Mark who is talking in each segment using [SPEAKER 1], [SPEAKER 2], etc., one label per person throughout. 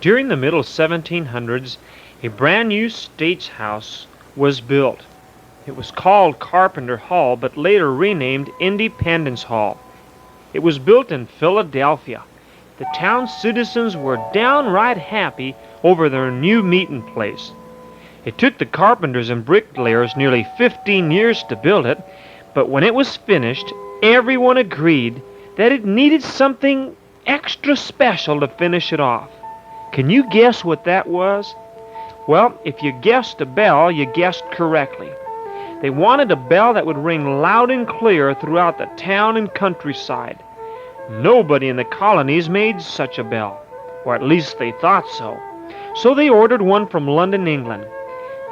[SPEAKER 1] During the middle 1700s, a brand new state's house was built. It was called Carpenter Hall, but later renamed Independence Hall. It was built in Philadelphia. The town's citizens were downright happy over their new meeting place. It took the carpenters and bricklayers nearly 15 years to build it, but when it was finished, everyone agreed that it needed something extra special to finish it off. Can you guess what that was? Well, if you guessed a bell, you guessed correctly. They wanted a bell that would ring loud and clear throughout the town and countryside. Nobody in the colonies made such a bell, or at least they thought so. So they ordered one from London, England.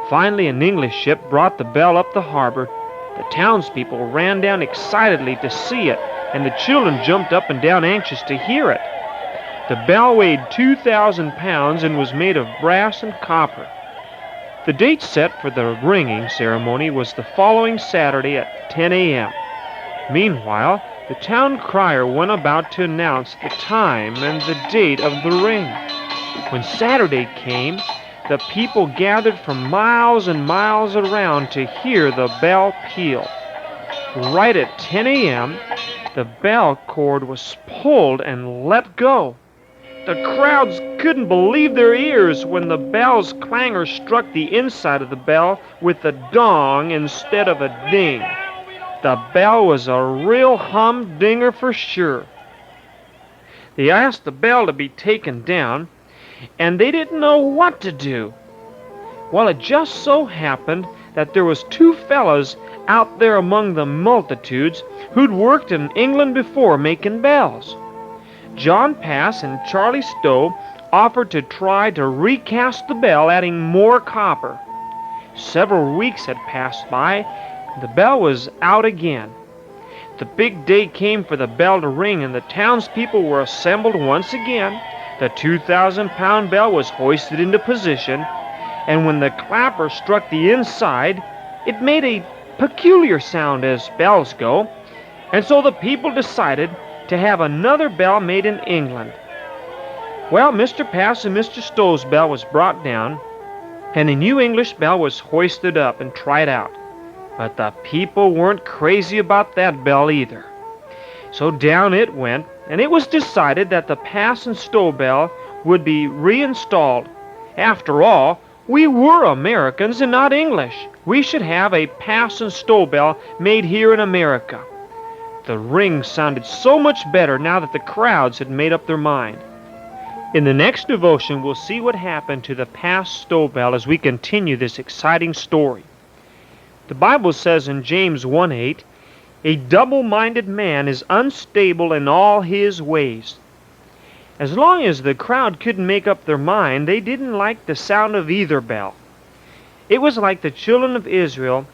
[SPEAKER 1] Finally, an English ship brought the bell up the harbor. The townspeople ran down excitedly to see it, and the children jumped up and down anxious to hear it. The bell weighed 2,000 pounds and was made of brass and copper. The date set for the ringing ceremony was the following Saturday at 10 a.m. Meanwhile, the town crier went about to announce the time and the date of the ring. When Saturday came, the people gathered from miles and miles around to hear the bell peal. Right at 10 a.m., the bell cord was pulled and let go. The crowds couldn't believe their ears when the bell's clangor struck the inside of the bell with a dong instead of a ding. The bell was a real humdinger for sure. They asked the bell to be taken down, and they didn't know what to do. Well, it just so happened that there was two fellows out there among the multitudes who'd worked in England before making bells. John Pass and Charlie Stowe offered to try to recast the bell, adding more copper. Several weeks had passed by. The bell was out again. The big day came for the bell to ring, and the townspeople were assembled once again. The 2,000-pound bell was hoisted into position, and when the clapper struck the inside, it made a peculiar sound as bells go, and so the people decided to have another bell made in England. Well, Mr. Pass and Mr. Stowe's bell was brought down, and a new English bell was hoisted up and tried out. But the people weren't crazy about that bell either. So down it went, and it was decided that the Pass and Stowe bell would be reinstalled. After all, we were Americans and not English. We should have a Pass and Stowe bell made here in America. The ring sounded so much better now that the crowds had made up their mind. In the next devotion, we'll see what happened to the Pass-Stowe bell as we continue this exciting story. The Bible says in James 1:8, "A double-minded man is unstable in all his ways." As long as the crowd couldn't make up their mind, they didn't like the sound of either bell. It was like the children of Israel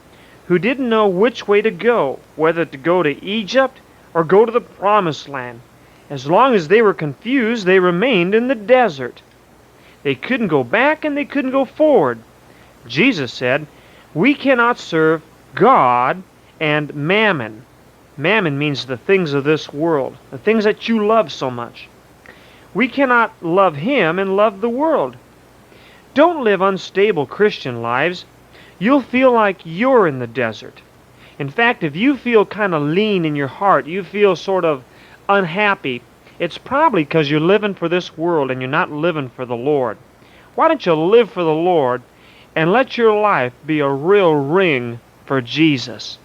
[SPEAKER 1] who didn't know which way to go, whether to go to Egypt or go to the Promised Land. As long as they were confused, they remained in the desert. They couldn't go back and they couldn't go forward. Jesus said, "We cannot serve God and mammon." Mammon means the things of this world, the things that you love so much. We cannot love Him and love the world. Don't live unstable Christian lives. You'll feel like you're in the desert. In fact, if you feel kind of lean in your heart, you feel sort of unhappy, it's probably because you're living for this world and you're not living for the Lord. Why don't you live for the Lord and let your life be a real ring for Jesus?